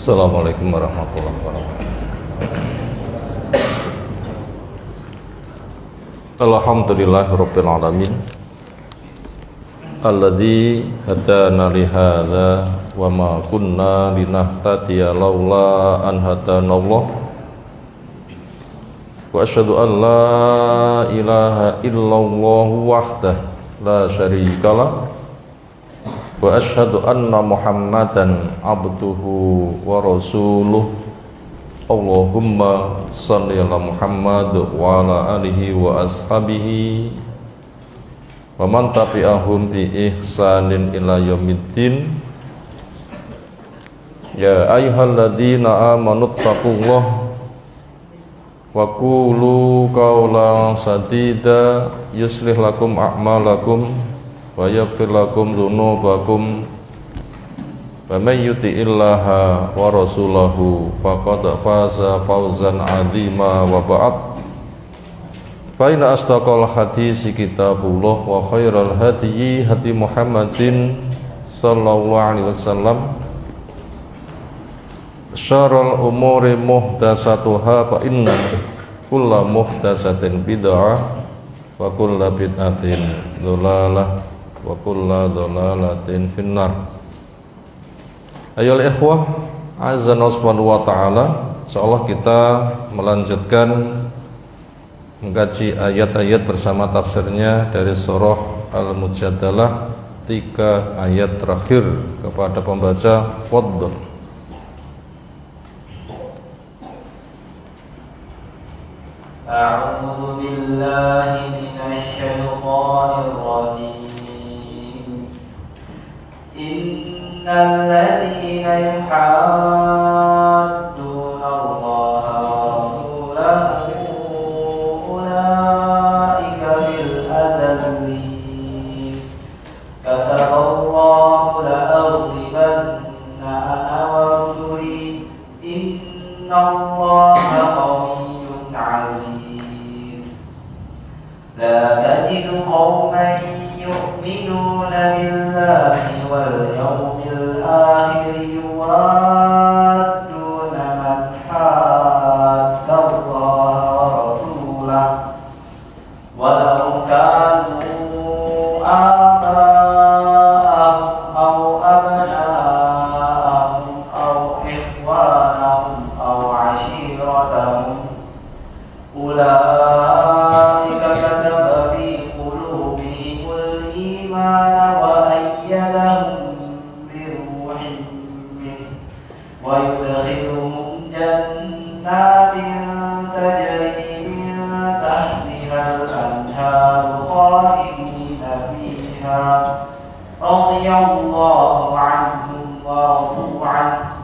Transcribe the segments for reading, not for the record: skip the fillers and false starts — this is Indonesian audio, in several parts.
Assalamualaikum warahmatullahi wabarakatuh. Alhamdulillahirabbil alamin. Alladzi hadana li hadza wa ma kunna linahtadiya laula an hadanallah. Wa asyhadu an la ilaha illallah wahdahu la syarikalah. Wa asyhadu anna Muhammadan abduhu wa rasuluh. Allahumma shalli ala Muhammad wa ala alihi wa ashabihi wa man tabi'ahum bi ihsanin ila yaumiddin. Ya ayyuhalladzina amanu taqullaha wa qulu qawlan sadida yuslih lakum a'malakum wa yaghfir lakum dzunubakum wa may yuti'illaha wa rasulahu faqad faza fawzan 'azima wa ba'd. Fa inna asdaqal hadisi kitabullah wa khairal hadyi hadi Muhammadin sallallahu alaihi wasallam. Syarrul umuri muhdatsatuha fa inna kulla muhdatsatin bid'ah wa kulla bid'atin dhalalah wa kulla dhalalatin finnar. Ayolah ikhwah, azza subhanahu wa ta'ala, insyaallah kita melanjutkan mengkaji ayat-ayat bersama tafsirnya dari surah Al-Mujadalah, 3 ayat terakhir kepada pembaca Fadl. A'udzu billahi minasy syaithanir rajim. Innal ladzina yuhadduna Allaha wa rasulahu ulaika bil adallin. Kataballahu la'aghlibanna ana wa rusuli innallaha qawiyyun 'alim. La tajidu qauman yu'minuna billahi wal yawmil akhir yuwadduna man hadda Allaha wa rasulahu walau kanu aba'ahum aw abna'ahum aw ikhwanahum aw 'ashiratahum ulaika kataba fi qulubihimul imana wa ayyadahum bi ruhin minhu wa yudkhiluhum jannatin tajri min tahtihal anharu khalidina fiha radiyallahu anhum wa radu anhu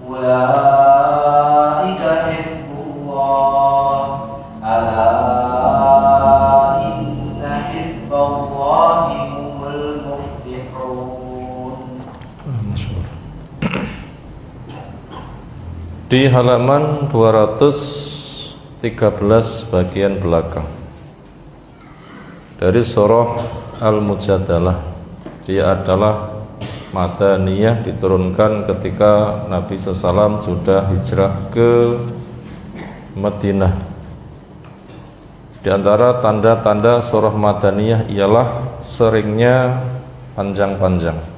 ulaika hizbullah ala inna hizballahi humul muflihun. Di halaman 213 bagian belakang dari surah Al-Mujadalah, dia adalah Madaniyah, diturunkan ketika Nabi SAW sudah hijrah ke Madinah. Di antara tanda-tanda surah Madaniyah ialah seringnya panjang-panjang.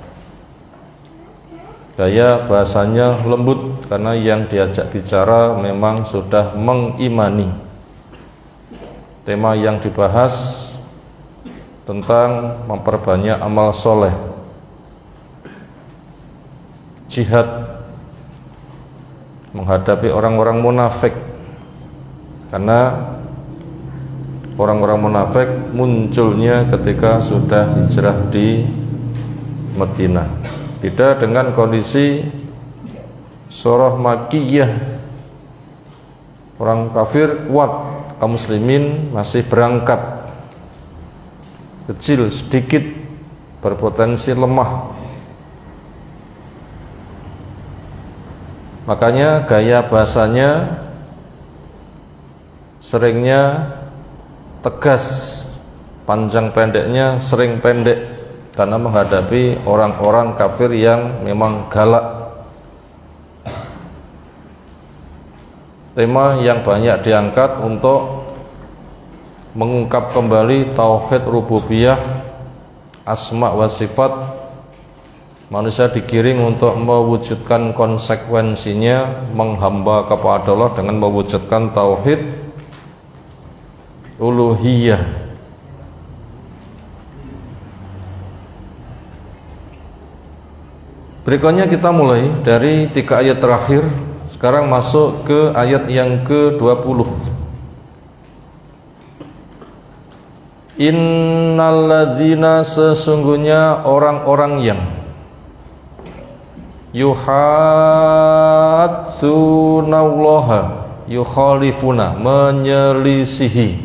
Gaya bahasanya lembut karena yang diajak bicara memang sudah mengimani. Tema yang dibahas tentang memperbanyak amal soleh, jihad menghadapi orang-orang munafik, karena orang-orang munafik munculnya ketika sudah hijrah di Madinah. Beda dengan kondisi surah Makkiyah, orang kafir kuat, kaum muslimin masih berangkat, kecil sedikit, berpotensi lemah. Makanya gaya bahasanya seringnya tegas, panjang pendeknya sering pendek, karena menghadapi orang-orang kafir yang memang galak. tema yang banyak diangkat untuk mengungkap kembali tauhid rububiyah, asma wa sifat. Manusia digiring untuk mewujudkan konsekuensinya menghamba kepada Allah dengan mewujudkan tauhid uluhiyah. Berikutnya kita mulai dari 3 ayat terakhir. Sekarang masuk ke ayat yang ke-20. Innalladzina, sesungguhnya orang-orang yang yuhaddunallaha, yukhalifuna, menyelisihi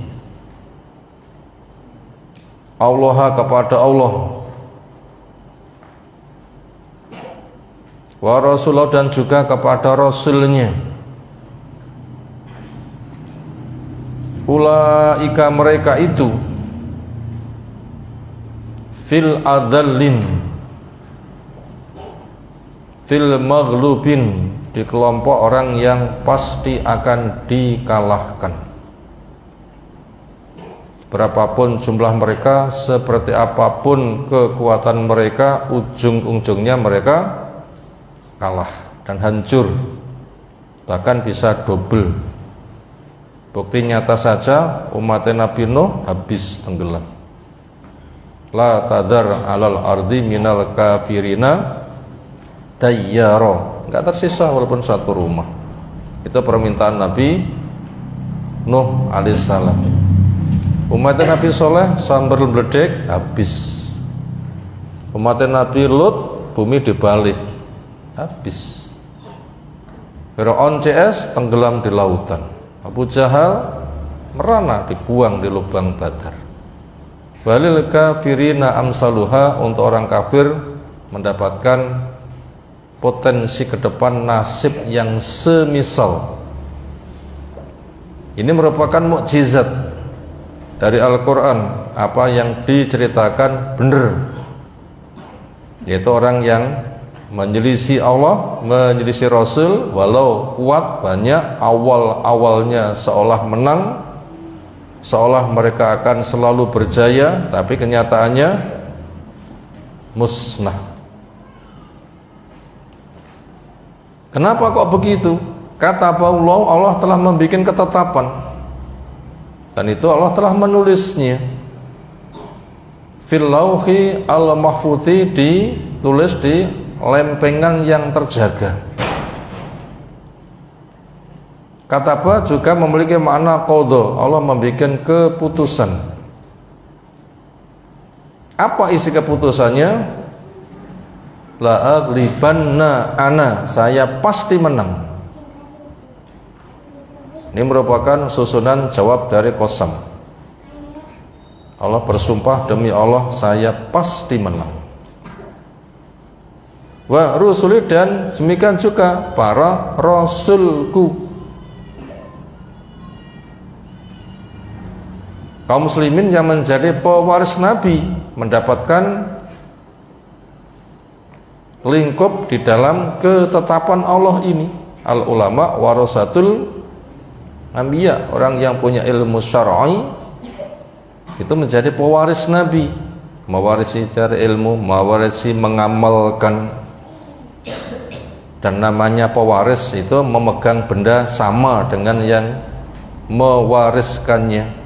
Allah kepada Allah, wa Rasulullah, dan juga kepada Rasulnya. Ulaika, mereka itu, fil adallin, fil maghlubin, di kelompok orang yang pasti akan dikalahkan. Berapapun jumlah mereka, seperti apapun kekuatan mereka, ujung-ujungnya mereka kalah dan hancur, bahkan bisa double. Bukti nyata saja, umat Nabi Nuh habis tenggelam. La tadar alal ardi minal kafirina dayyara, enggak tersisa walaupun satu rumah. Itu permintaan Nabi Nuh alaihissalam. Umat Nabi Soleh sambar bledek habis. Umat Nabi Lut bumi dibalik habis. Fir'aun CS tenggelam di lautan. Abu Jahal merana dibuang di lubang Badar. Walil kafirina amsaluha, untuk orang kafir mendapatkan potensi ke depan nasib yang semisal. Ini merupakan mukjizat dari Al-Quran. Apa yang diceritakan benar, yaitu orang yang menyelisih Allah, menyelisih Rasul, walau kuat banyak, awalnya seolah menang, seolah mereka akan selalu berjaya, tapi kenyataannya musnah. Kenapa kok begitu? Kata Allah, Allah telah membuat ketetapan, dan itu Allah telah menulisnya. Fil lauhi al-mahfuzi, ditulis di lempengan yang terjaga. Kataba juga memiliki makna qadha, Allah membuat keputusan. Apa isi keputusannya? La aghlibanna ana, saya pasti menang. Ini merupakan susunan jawab dari qasam. Allah bersumpah, demi Allah saya pasti menang. Wa rusuli, dan demikian juga para rasulku. Kaum muslimin yang menjadi pewaris Nabi mendapatkan lingkup di dalam ketetapan Allah ini. Al ulama warasatul anbiya, orang yang punya ilmu syar'i itu menjadi pewaris Nabi, mewarisi cari ilmu, mewarisi mengamalkan. Dan namanya pewaris itu memegang benda sama dengan yang mewariskannya.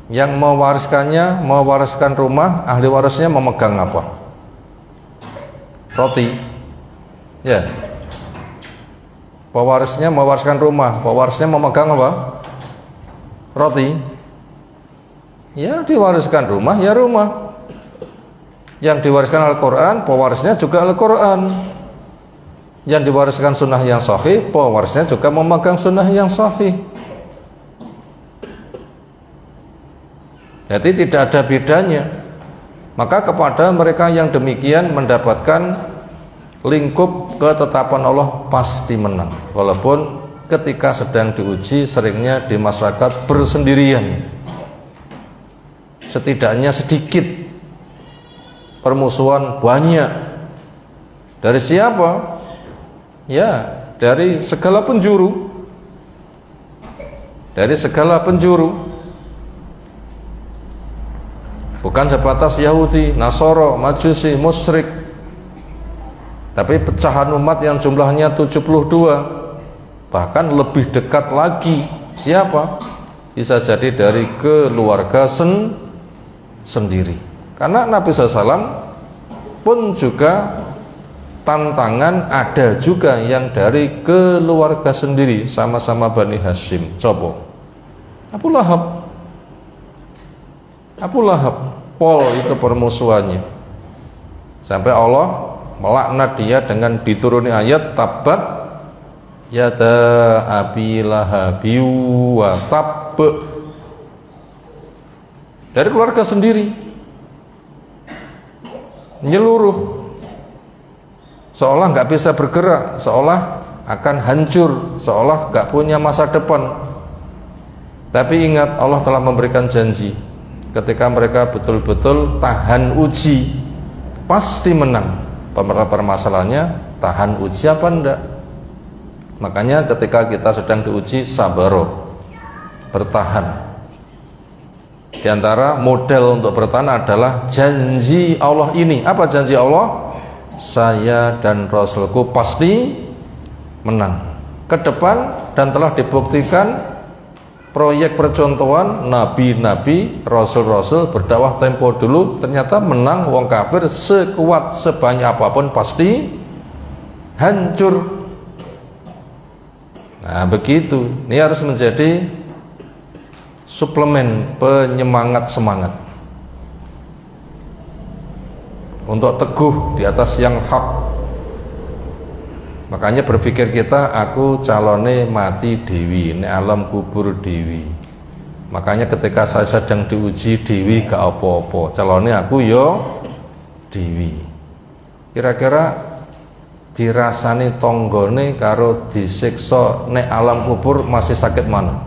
Yang mewariskannya, mewariskan rumah, ahli warisnya memegang apa? Roti. Ya. Pewarisnya mewariskan rumah, pewarisnya memegang apa? Roti. Ya, diwariskan rumah, ya rumah. Yang diwariskan Al-Quran, pewarisnya juga Al-Quran. Yang diwariskan sunnah yang sahih, pewarisnya juga memegang sunnah yang sahih. Jadi tidak ada bedanya. Maka kepada mereka yang demikian mendapatkan lingkup ketetapan Allah pasti menang. Walaupun ketika sedang diuji seringnya di masyarakat bersendirian, setidaknya sedikit, permusuhan banyak. Dari siapa? Ya, dari segala penjuru. dari segala penjuru. Bukan sebatas Yahudi, Nasoro, Majusi, musyrik, tapi pecahan umat yang jumlahnya 72. Bahkan lebih dekat lagi. Siapa? Bisa jadi dari keluarga sendiri. Karena Nabi SAW pun juga tantangan ada juga yang dari keluarga sendiri, sama-sama Bani Hashim. Coba Abu Lahab, Pol itu permusuhannya, sampai Allah melaknat dia dengan dituruni ayat tabat yada abi lahabi wa tab. Dari keluarga sendiri, nyeluruh, seolah nggak bisa bergerak, seolah akan hancur, seolah nggak punya masa depan. Tapi ingat, Allah telah memberikan janji, ketika mereka betul-betul tahan uji, pasti menang. Permasalahannya tahan uji apa enggak. Makanya ketika kita sedang diuji, sabaro, bertahan. Di antara model untuk bertahan adalah janji Allah ini. Apa janji Allah? Saya dan Rasulku pasti menang ke depan, dan telah dibuktikan. Proyek percontohan nabi-nabi, rasul-rasul berdakwah tempo dulu ternyata menang. Wong kafir sekuat sebanyak apapun pasti hancur. Nah begitu. Ini harus menjadi suplemen penyemangat semangat untuk teguh di atas yang hak. Makanya berpikir kita, aku calone mati dewi, ini alam kubur dewi. Makanya ketika saya sedang diuji dewi gak apa-apa, calone aku yo dewi. Kira-kira dirasani tonggone karo disiksa nek alam kubur masih sakit mana?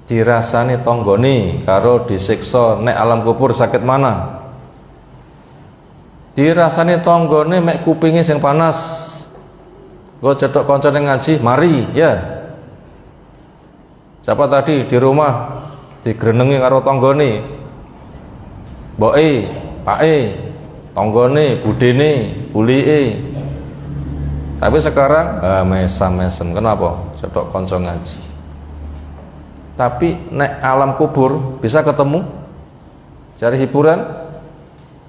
Dirasani tonggone karo disiksa nek alam kubur sakit mana? Dirasani tonggone mek kupinge sing panas. Go cedok koncone ngaji, mari ya. Siapa tadi di rumah digrenengi karo tonggone? Mboke, pake, tonggone, budene, ulike. Tapi sekarang mesam-mesem. Kenapa? Cedok konco ngaji. Tapi nek alam kubur bisa ketemu, cari hiburan,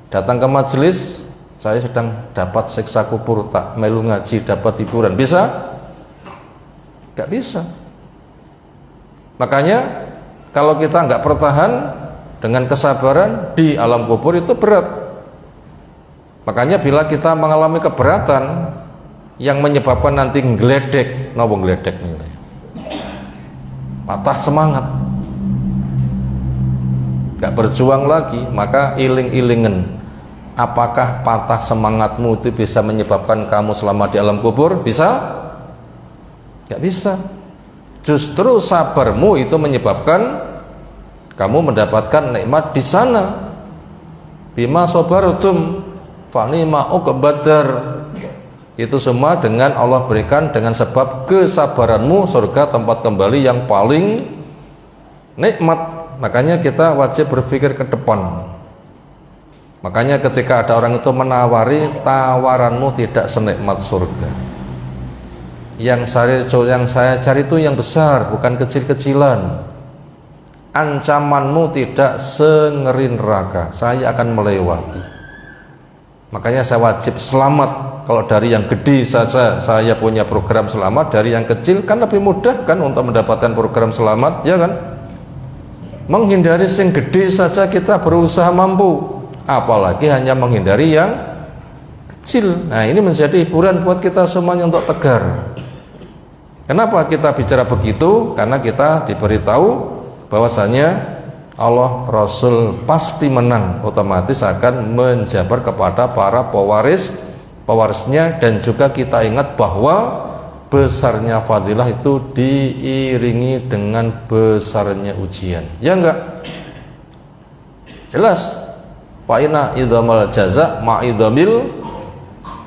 datang ke majelis, saya sedang dapat siksa kubur, tak melu ngaji dapat hiburan, bisa? Gak bisa. Makanya kalau kita nggak bertahan dengan kesabaran di alam kubur itu berat. Makanya bila kita mengalami keberatan yang menyebabkan nanti ngeledek, nopo ngeledek nilai, patah semangat, gak berjuang lagi, maka iling-ilingen. Apakah patah semangatmu itu bisa menyebabkan kamu selamat di alam kubur? Bisa? Gak bisa. Justru sabarmu itu menyebabkan kamu mendapatkan nikmat di sana. Bima sabartum fanima uqbadar. Itu semua dengan Allah berikan dengan sebab kesabaranmu, surga tempat kembali yang paling nikmat. Makanya kita wajib berpikir ke depan. Makanya ketika ada orang itu menawari, tawaranmu tidak senikmat surga. Yang saya cari itu yang besar, bukan kecil-kecilan. Ancamanmu tidak sengeri neraka, saya akan melewati. Makanya saya wajib selamat. Kalau dari yang gede saja saya punya program selamat, dari yang kecil kan lebih mudah kan untuk mendapatkan program selamat, ya kan? Menghindari yang gede saja kita berusaha mampu, apalagi hanya menghindari yang kecil. Nah ini menjadi hiburan buat kita semuanya untuk tegar. Kenapa kita bicara begitu? Karena kita diberitahu bahwasanya Allah, Rasul pasti menang, otomatis akan menjabar kepada para pewarisnya. Dan juga kita ingat bahwa besarnya fadilah itu diiringi dengan besarnya ujian, ya enggak? Jelas. Fa inna idzamal jaza ma idzamil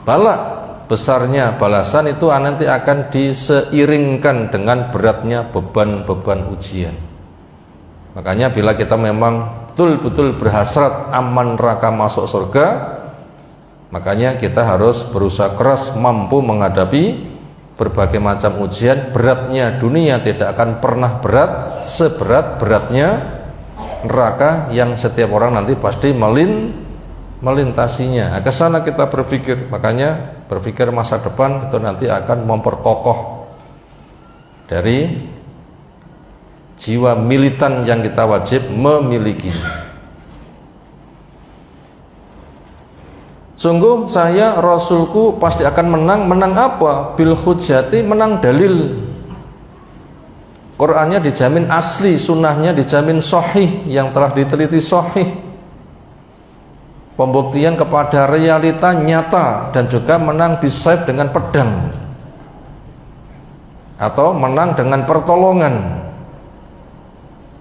bala. besarnya balasan itu nanti akan diseiringkan dengan beratnya beban-beban ujian. Makanya bila kita memang betul-betul berhasrat aman neraka masuk surga, makanya kita harus berusaha keras mampu menghadapi berbagai macam ujian. Beratnya dunia tidak akan pernah berat seberat-beratnya neraka yang setiap orang nanti pasti melintasinya. Ke sana kita berpikir, makanya berpikir masa depan itu nanti akan memperkokoh dari jiwa militan yang kita wajib memiliki. Sungguh saya Rasulku pasti akan menang. Menang apa? Bil hujjati, menang dalil. Qurannya dijamin asli, sunnahnya dijamin sahih, yang telah diteliti sahih. Pembuktian kepada realita nyata, dan juga menang bisayf dengan pedang, atau menang dengan pertolongan.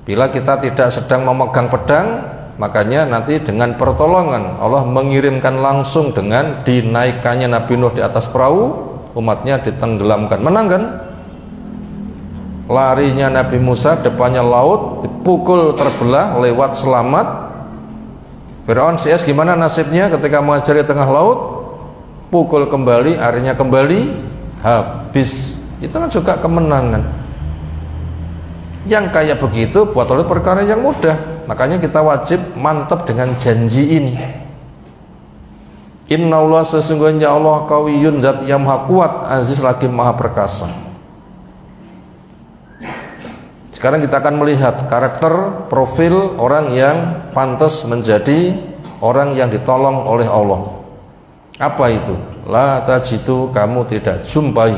Bila kita tidak sedang memegang pedang, makanya nanti dengan pertolongan Allah mengirimkan langsung dengan dinaikannya Nabi Nuh di atas perahu, umatnya ditenggelamkan. Menang kan? Larinya Nabi Musa, depannya laut, dipukul terbelah, lewat selamat. Fir'aun CS gimana nasibnya ketika mengajar di tengah laut? Pukul kembali, airnya kembali, habis. Itu kan juga kemenangan. Yang kayak begitu buat oleh perkara yang mudah. Makanya kita wajib mantap dengan janji ini. Innallaha, sesungguhnya Allah qawiyyun, zat yang maha kuat, aziz lagi maha perkasa. Sekarang kita akan melihat karakter profil orang yang pantas menjadi orang yang ditolong oleh Allah. Apa itu? La tajidu, kamu tidak jumpai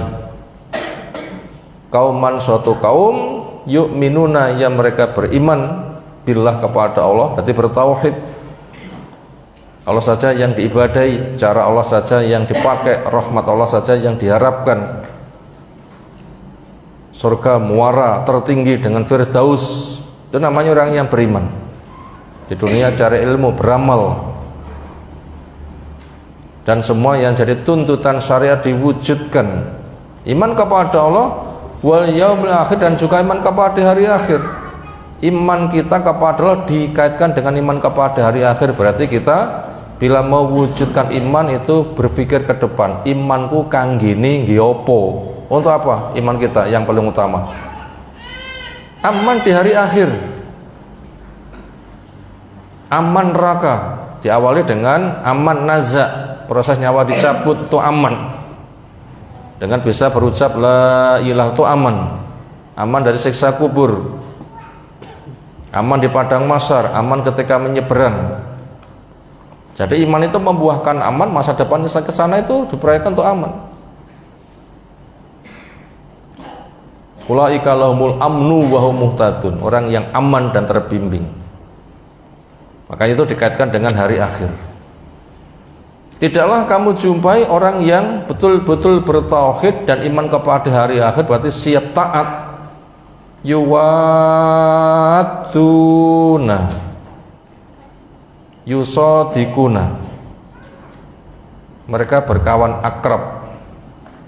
kauman, suatu kaum, yu'minuna, yang mereka beriman billah, kepada Allah, berarti bertauhid. Allah saja yang diibadai, cara Allah saja yang dipakai, rahmat Allah saja yang diharapkan. Surga muara tertinggi dengan firdaus, itu namanya orang yang beriman. Di dunia cari ilmu, beramal, dan semua yang jadi tuntutan syariat diwujudkan. Iman kepada Allah wal yaumil akhir, dan juga iman kepada hari akhir. Iman kita kepada Allah dikaitkan dengan iman kepada hari akhir. Berarti kita bila mau wujudkan iman itu berpikir ke depan. Imanku kang gini ngiopo. Untuk apa iman kita yang paling utama? Aman di hari akhir, aman neraka. Diawali dengan aman naza, proses nyawa dicabut itu aman. Dengan bisa berucap la ilaha, itu aman. Aman dari siksa kubur, aman di padang mahsyar, aman ketika menyeberang. Jadi iman itu membuahkan aman, masa depan ke sana itu diproyekkan untuk aman. Ulaika lahumul amnu wa hum muhtadun, orang yang aman dan terbimbing. Makanya itu dikaitkan dengan hari akhir. Tidaklah kamu jumpai orang yang betul-betul bertauhid dan iman kepada hari akhir, berarti siap taat. Yuwaduna, yusodikuna, mereka berkawan akrab,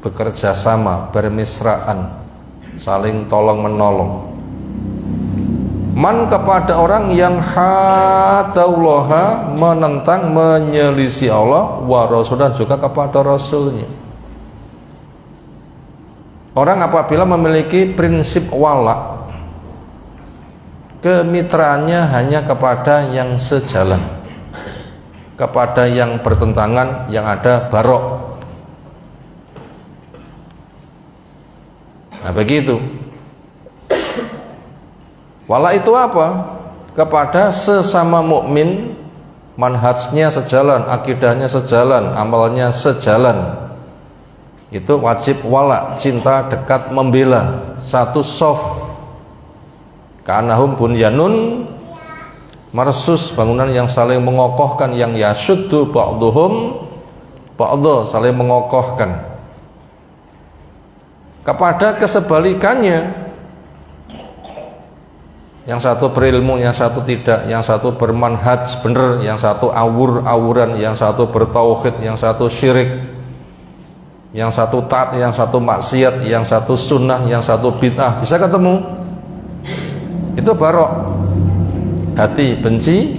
bekerja sama, bermesraan, saling tolong menolong. Man, kepada orang yang hadallaha, menentang, menyelisih Allah, wa rasul, dan juga kepada rasulnya. Orang apabila memiliki prinsip wala, kemitraannya hanya kepada yang sejalan, kepada yang bertentangan, yang ada barok. Nah begitu. Wala itu apa? Kepada sesama mukmin, manhajnya sejalan, akidahnya sejalan, amalnya sejalan. Itu wajib wala, cinta, dekat, membela, satu soft. Ka'annahum bunyanun marsus, bangunan yang saling mengokohkan, yang yashuddu ba'duhum ba'dha, saling mengokohkan. Kepada kesebalikannya, yang satu berilmu, yang satu tidak, yang satu bermanhaj benar, yang satu awur-awuran, yang satu bertauhid, yang satu syirik. yang satu taat, yang satu maksiat, yang satu sunnah, yang satu bid'ah, bisa ketemu. Itu barok. Hati benci,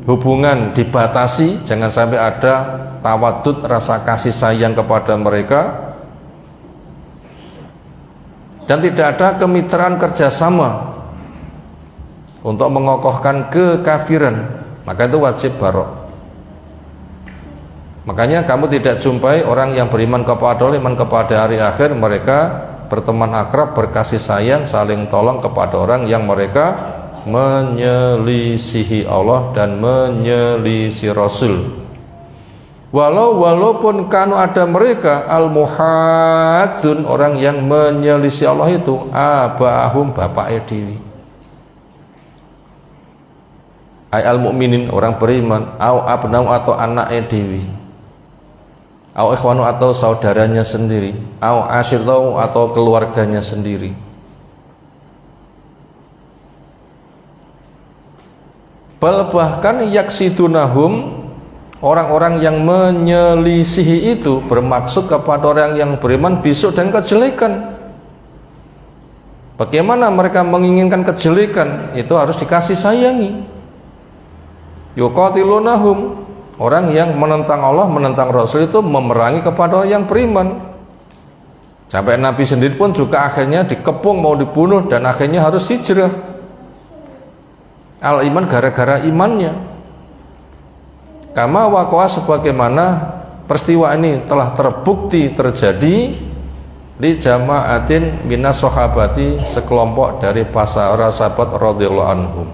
hubungan dibatasi, jangan sampai ada tawadud, rasa kasih sayang kepada mereka, dan tidak ada kemitraan kerjasama untuk mengokohkan kekafiran. Maka itu wajib barok. Makanya kamu tidak jumpai orang yang beriman kepada Allah, iman kepada hari akhir, mereka berteman akrab, berkasih sayang, saling tolong kepada orang yang mereka menyelisihi Allah dan menyelisihi Rasul. Walaupun kanu ada mereka al-muhaddun, orang yang menyelisih Allah itu abahum, bapak dewi, ay al-mu'minin, orang beriman, au abnau atau anak dewi, au ikhwanu atau saudaranya sendiri, au asyirau atau keluarganya sendiri. Bahkan yaksidunahum, orang-orang yang menyelisihi itu bermaksud kepada orang yang beriman besok dan kejelekan. Bagaimana mereka menginginkan kejelekan? Itu harus dikasih sayangi. Yuqatilunahum, orang yang menentang Allah, menentang Rasul itu memerangi kepada orang yang beriman. Sampai Nabi sendiri pun juga akhirnya dikepung mau dibunuh dan akhirnya harus hijrah. Al-iman gara-gara imannya. Kama waqa'a, sebagaimana peristiwa ini telah terbukti terjadi di jama'atin minas sahabati, sekelompok dari para sahabat radhiyallahu anhum.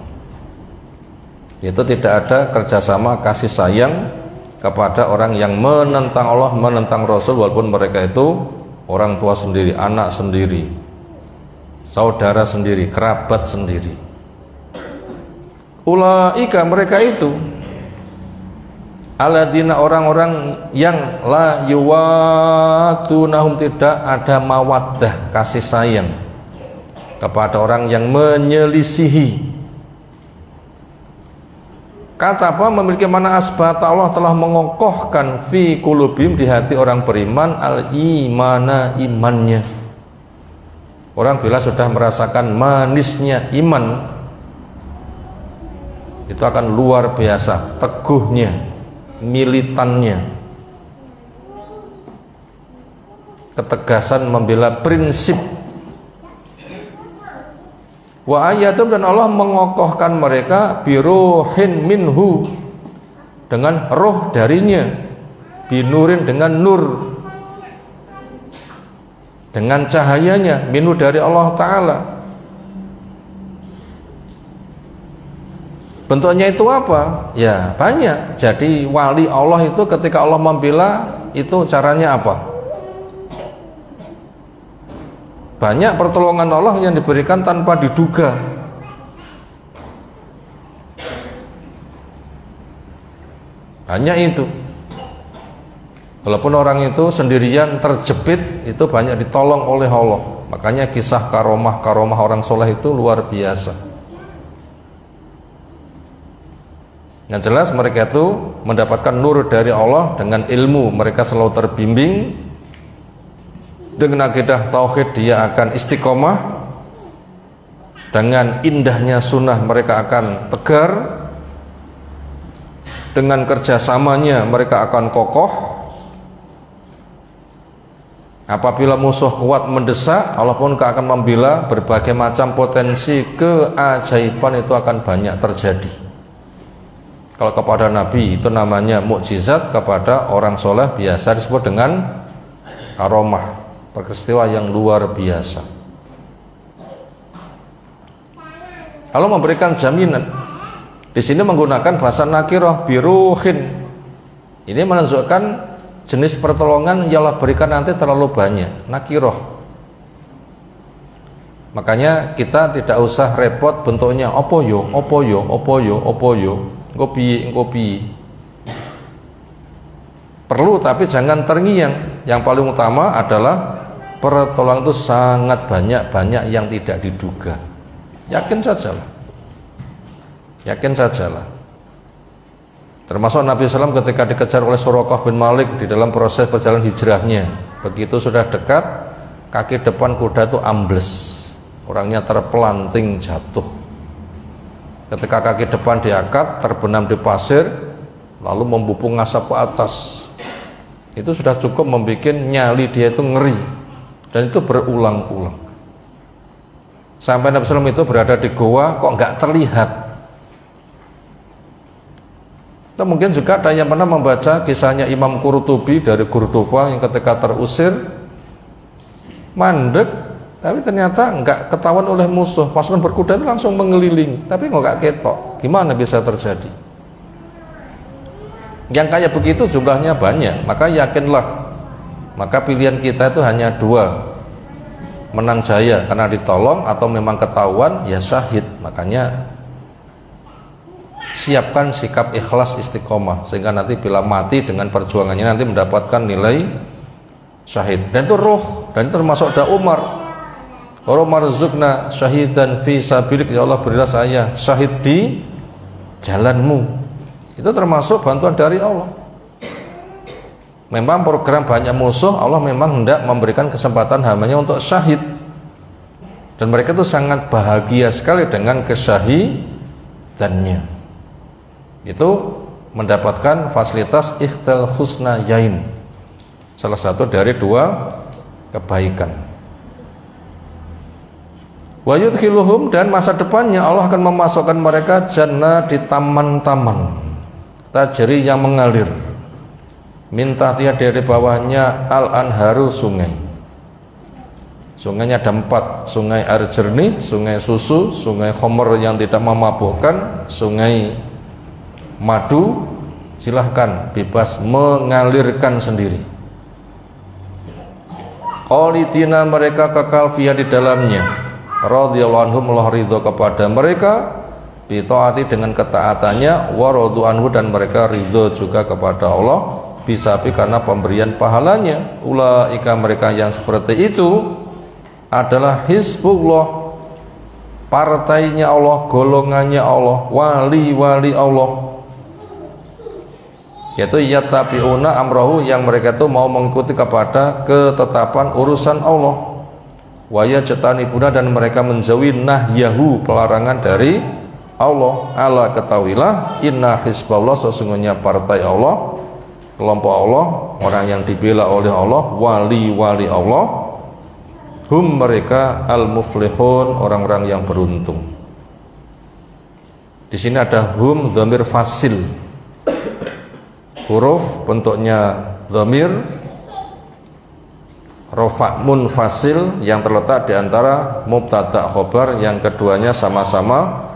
Itu tidak ada kerjasama kasih sayang kepada orang yang menentang Allah, menentang Rasul, walaupun mereka itu orang tua sendiri, anak sendiri, saudara sendiri, kerabat sendiri. Ulaika, mereka itu alladzina, orang-orang yang la yuwatunahum, tidak ada mawaddah, kasih sayang kepada orang yang menyelisihi. Kata apa? Memiliki mana asbata, Allah telah mengokohkan fi qulubihim, di hati orang beriman, al-imana, imannya. Orang bila sudah merasakan manisnya iman, itu akan luar biasa teguhnya, militannya, ketegasan membela prinsip. Wa ayatum, dan Allah mengokohkan mereka biruhin minhu, dengan roh darinya, binurin, dengan nur, dengan cahayanya, minhu dari Allah Ta'ala. Bentuknya itu apa? Ya banyak. Jadi wali Allah itu ketika Allah membela, itu caranya apa? Banyak pertolongan Allah yang diberikan tanpa diduga. Banyak itu. Walaupun orang itu sendirian terjepit, itu banyak ditolong oleh Allah. Makanya kisah karomah orang soleh itu luar biasa. Yang jelas mereka itu mendapatkan nur dari Allah dengan ilmu, mereka selalu terbimbing. Dengan akidah tauhid dia akan istiqomah. Dengan indahnya sunnah mereka akan tegar. Dengan kerjasamanya mereka akan kokoh. Apabila musuh kuat mendesak, Allah pun akan membela. Berbagai macam potensi keajaiban itu akan banyak terjadi. Kalau kepada Nabi itu namanya mukjizat, kepada orang soleh biasa disebut dengan karomah, peristiwa yang luar biasa. Allah memberikan jaminan. Di sini menggunakan bahasa nakirah, biruhin. Ini menunjukkan jenis pertolongan yang Allah berikan nanti terlalu banyak, nakirah. Makanya kita tidak usah repot bentuknya opo yo. Ngopi. Perlu, tapi jangan terngiang. Yang paling utama adalah pertolongan itu sangat banyak yang tidak diduga. Yakin sajalah. Termasuk Nabi SAW ketika dikejar oleh Suraqah bin Malik di dalam proses perjalanan hijrahnya. Begitu sudah dekat, kaki depan kuda itu ambles. Orangnya terpelanting jatuh. Ketika kaki depan diangkat, terbenam di pasir, lalu membupung asap ke atas. Itu sudah cukup membuat nyali dia itu ngeri. Dan itu berulang-ulang. Sampai Nabi SAW itu berada di goa, kok nggak terlihat. Atau mungkin juga ada yang pernah membaca kisahnya Imam Qurtubi dari Cordoba yang ketika terusir mandek, tapi ternyata enggak ketahuan oleh musuh. Pasukan berkuda itu langsung mengeliling, tapi enggak ketok. Gimana bisa terjadi? Yang kayak begitu jumlahnya banyak, maka yakinlah. Maka pilihan kita itu hanya dua, menang jaya karena ditolong atau memang ketahuan ya syahid. Makanya siapkan sikap ikhlas istiqomah sehingga nanti bila mati dengan perjuangannya nanti mendapatkan nilai syahid. Dan itu roh, dan itu termasuk doa Umar. Umar zukna syahidan fi sabilik, ya Allah berilah saya syahid di jalanmu. Itu termasuk bantuan dari Allah. Memang program banyak musuh, Allah memang hendak memberikan kesempatan hambanya untuk syahid. Dan mereka itu sangat bahagia sekali dengan kesyahidannya. Itu mendapatkan fasilitas ikhtal husna yain, salah satu dari dua kebaikan. Wa yudkhiluhum, dan masa depannya Allah akan memasukkan mereka jannah di taman-taman tajri yang mengalir, min tahtiha, dari bawahnya al-anharu, sungai. Sungainya ada 4, sungai air jernih, sungai susu, sungai khamr yang tidak memabukkan, sungai madu, silahkan bebas mengalirkan sendiri. Khalidina, mereka kekal fiha, di dalamnya. Radhiyallahu anhum, Allah ridho kepada mereka, bi taati, dengan ketaatannya, wa radu anhu, dan mereka ridho juga kepada Allah, bisabi, karena pemberian pahalanya. Ulaika, mereka yang seperti itu adalah hizbullah, partainya Allah, golongannya Allah, wali-wali Allah, yaitu yattabi'una amrahu, yang mereka itu mau mengikuti kepada ketetapan urusan Allah, wa yajtanibuna, dan mereka menjauhi nahyahu, pelarangan dari Allah. Ala, ketahuilah, inna hizballah, sesungguhnya partai Allah, kelompok Allah, orang yang dibela oleh Allah, wali-wali Allah, hum, mereka al-muflihun, orang-orang yang beruntung. Di sini ada hum, dhamir fasil, huruf bentuknya dhamir rofa munfasil yang terletak di antara mubtada khobar, yang keduanya sama-sama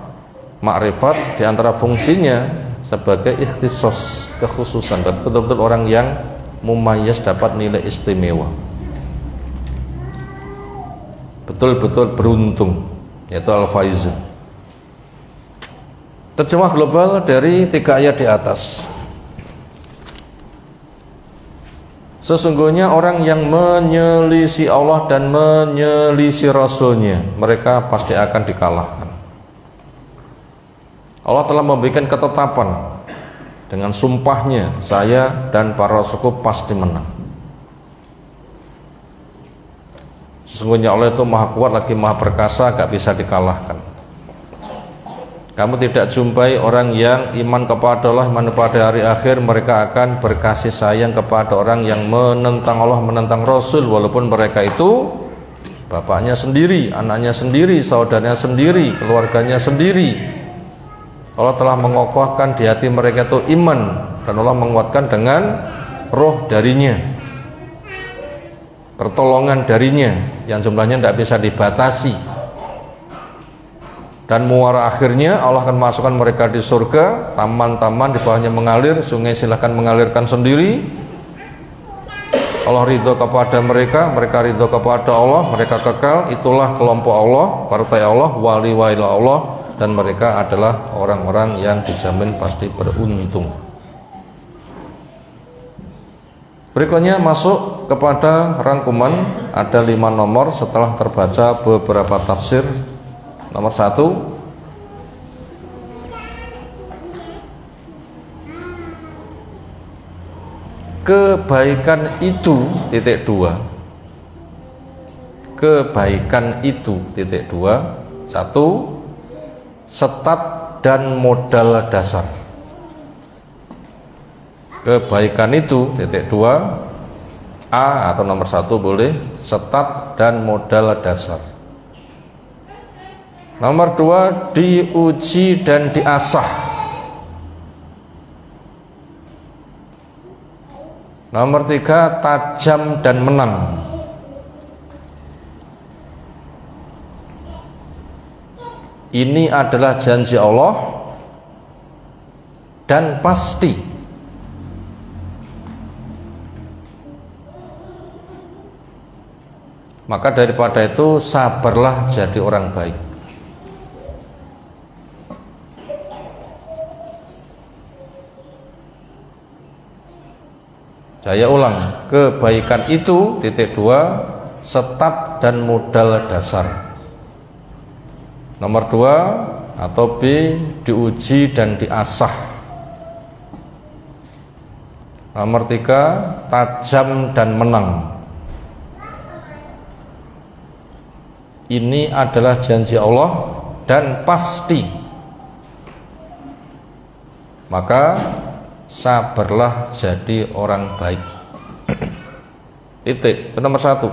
makrifat, di antara fungsinya sebagai ikhtisos, kekhususan, betul-betul orang yang mumayyiz, dapat nilai istimewa, betul-betul beruntung, yaitu al-faizun. Terjemah global dari 3 ayat di atas. Sesungguhnya orang yang menyelisih Allah dan menyelisih Rasulnya, mereka pasti akan dikalahkan. Allah telah memberikan ketetapan dengan sumpahnya, saya dan para rasulku pasti menang. Sesungguhnya Allah itu maha kuat lagi maha perkasa, gak bisa dikalahkan. Kamu tidak jumpai orang yang iman kepada Allah, iman kepada hari akhir, mereka akan berkasih sayang kepada orang yang menentang Allah, menentang Rasul, walaupun mereka itu bapaknya sendiri, anaknya sendiri, saudaranya sendiri, keluarganya sendiri. Allah telah mengokohkan di hati mereka itu iman, dan Allah menguatkan dengan roh darinya, pertolongan darinya yang jumlahnya tidak bisa dibatasi. Dan muara akhirnya Allah akan masukkan mereka di surga, taman-taman di bawahnya mengalir, sungai silahkan mengalirkan sendiri. Allah ridho kepada mereka, mereka ridho kepada Allah, mereka kekal. Itulah kelompok Allah, partai Allah, wali-wali Allah, dan mereka adalah orang-orang yang dijamin pasti beruntung. Berikutnya masuk kepada rangkuman, ada 5 nomor setelah terbaca beberapa tafsir. Nomor 1, kebaikan itu titik dua, kebaikan itu titik dua, satu, setat dan modal dasar. Kebaikan itu titik dua, A atau nomor satu boleh, setat dan modal dasar. Nomor dua, diuji dan diasah. Nomor tiga, tajam dan menang. Ini adalah janji Allah dan pasti. Maka daripada itu sabarlah jadi orang baik. Saya ulang, kebaikan itu titik dua, setat dan modal dasar. Nomor dua atau B, diuji dan diasah. Nomor tiga, tajam dan menang. Ini adalah janji Allah dan pasti. Maka sabarlah jadi orang baik. Titik. Itu nomor satu.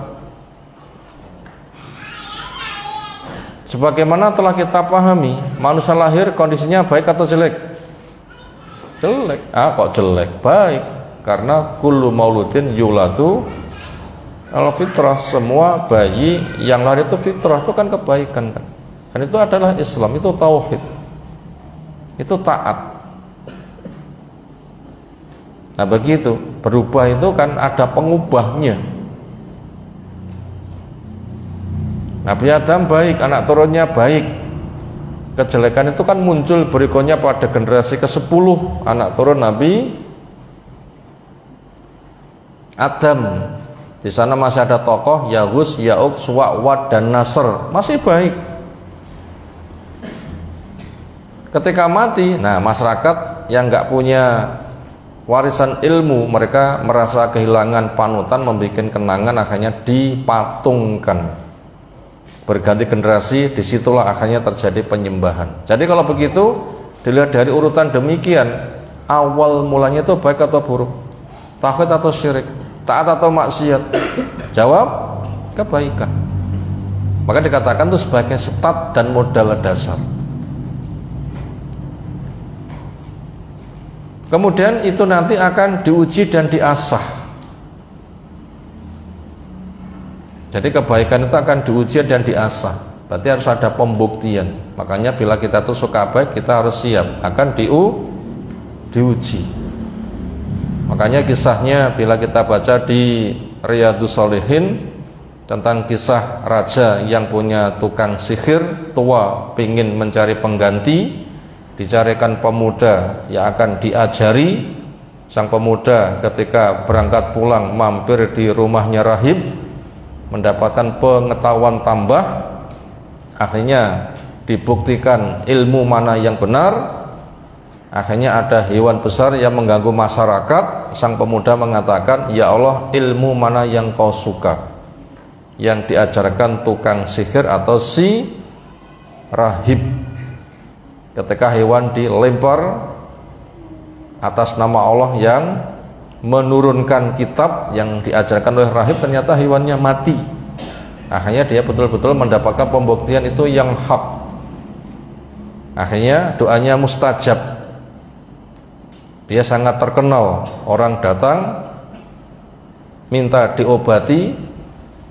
Sebagaimana telah kita pahami, manusia lahir kondisinya baik atau jelek? Jelek. Kok jelek? Baik. Karena kullu mauludin yuladu al-fitrah, semua bayi yang lahir itu fitrah, itu kan kebaikan kan. Dan itu adalah Islam, itu tauhid, itu taat. Nah begitu, berubah itu kan ada pengubahnya. Nabi Adam baik, anak turunnya baik. Kejelekan itu kan muncul berikutnya pada generasi ke-10 anak turun Nabi Adam. Di sana masih ada tokoh Yahus, Ya'uq, Suwa', Wad, dan Nasr, masih baik. Ketika mati, nah masyarakat yang nggak punya warisan ilmu, mereka merasa kehilangan panutan, membuat kenangan, akhirnya dipatungkan. Berganti generasi, disitulah akhirnya terjadi penyembahan. Jadi kalau begitu, dilihat dari urutan demikian, awal mulanya itu baik atau buruk? Tauhid atau syirik? Taat atau maksiat? Jawab, kebaikan. Maka dikatakan itu sebagai setat dan modal dasar. Kemudian itu nanti akan diuji dan diasah. Jadi kebaikan itu akan diuji dan diasah. Berarti harus ada pembuktian. Makanya bila kita tuh suka baik, kita harus siap akan diuji. Makanya kisahnya bila kita baca di Riyadhus Shalihin tentang kisah raja yang punya tukang sihir, tua pingin mencari pengganti, dicarikan pemuda yang akan diajari. Sang pemuda ketika berangkat pulang mampir di rumahnya rahib, mendapatkan pengetahuan tambah. Akhirnya dibuktikan ilmu mana yang benar. Akhirnya ada hewan besar yang mengganggu masyarakat. Sang pemuda mengatakan, ya Allah, ilmu mana yang kau suka? Yang diajarkan tukang sihir atau si rahib. Ketika hewan dilempar atas nama Allah yang menurunkan kitab yang diajarkan oleh rahib, ternyata hewannya mati. Akhirnya dia betul-betul mendapatkan pembuktian itu yang hak. Akhirnya doanya mustajab. Dia sangat terkenal. Orang datang minta diobati,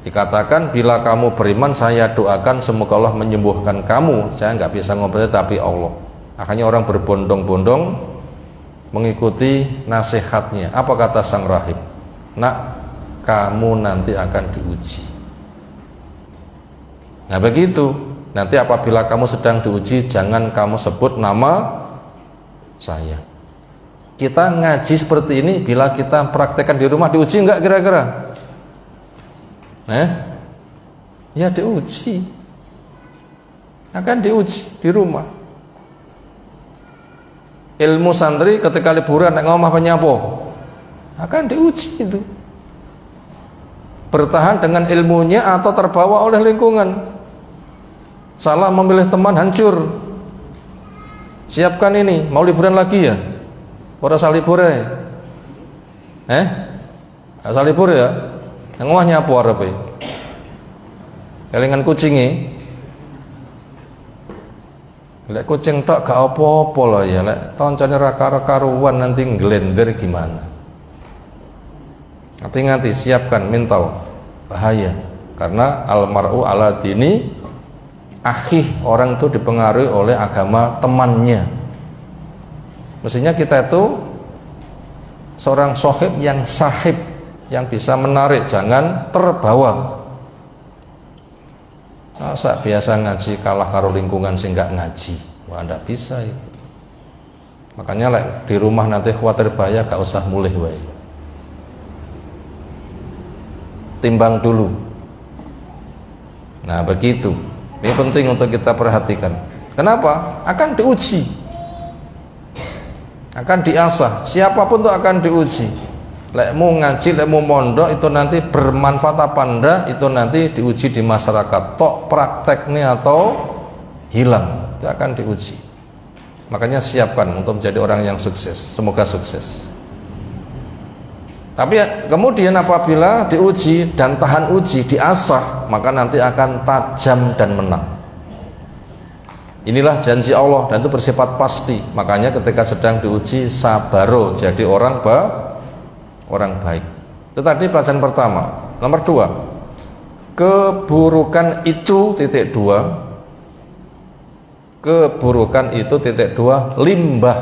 dikatakan bila kamu beriman saya doakan semoga Allah menyembuhkan kamu. Saya nggak bisa ngobati tapi Allah. Akhirnya orang berbondong-bondong mengikuti nasihatnya. Apa kata sang rahib? Nak, kamu nanti akan diuji. Nah begitu. Nanti apabila kamu sedang diuji, jangan kamu sebut nama saya. Kita ngaji seperti ini, bila kita praktekkan di rumah, diuji enggak kira-kira? Ya diuji. Akan diuji di rumah. Ilmu santri ketika liburan nek ngomah penyapo? akan diuji itu. Bertahan dengan ilmunya atau terbawa oleh lingkungan. Salah memilih teman, hancur. Siapkan ini, mau liburan lagi ya? Ora salibur ya? Asal libur ya? Yang omah nyapu arepe. Kelingan kucinge. Lek kucing tok gak apa-apa loh ya, lek kancane ra karo-karuan nanti nglender gimana? Hati-hati, siapkan mental bahaya. Karena almar'u ala dini akhih, orang itu dipengaruhi oleh agama temannya. Mestinya kita itu seorang sohib yang sahib, yang bisa menarik, jangan terbawa. Masa biasa ngaji kalah karo lingkungan sing gak ngaji? Wah, ndak bisa itu. Makanya di rumah nanti khawatir bahaya, gak usah mulih wae. Timbang dulu. Nah, begitu. Ini penting untuk kita perhatikan. Kenapa? Akan diuji. Akan diasah. Siapapun itu akan diuji. Lek mau ngaji, lek mau mondok, itu nanti bermanfaat apa enggak, itu nanti diuji di masyarakat. Tok prakteknya atau hilang, itu akan diuji. Makanya siapkan untuk menjadi orang yang sukses. Semoga sukses. Tapi kemudian apabila diuji dan tahan uji, diasah, maka nanti akan tajam dan menang. Inilah janji Allah dan itu bersifat pasti. Makanya ketika sedang diuji, sabaro, jadi orang baik. Itu tadi pelajaran pertama. Nomor 2, keburukan itu limbah.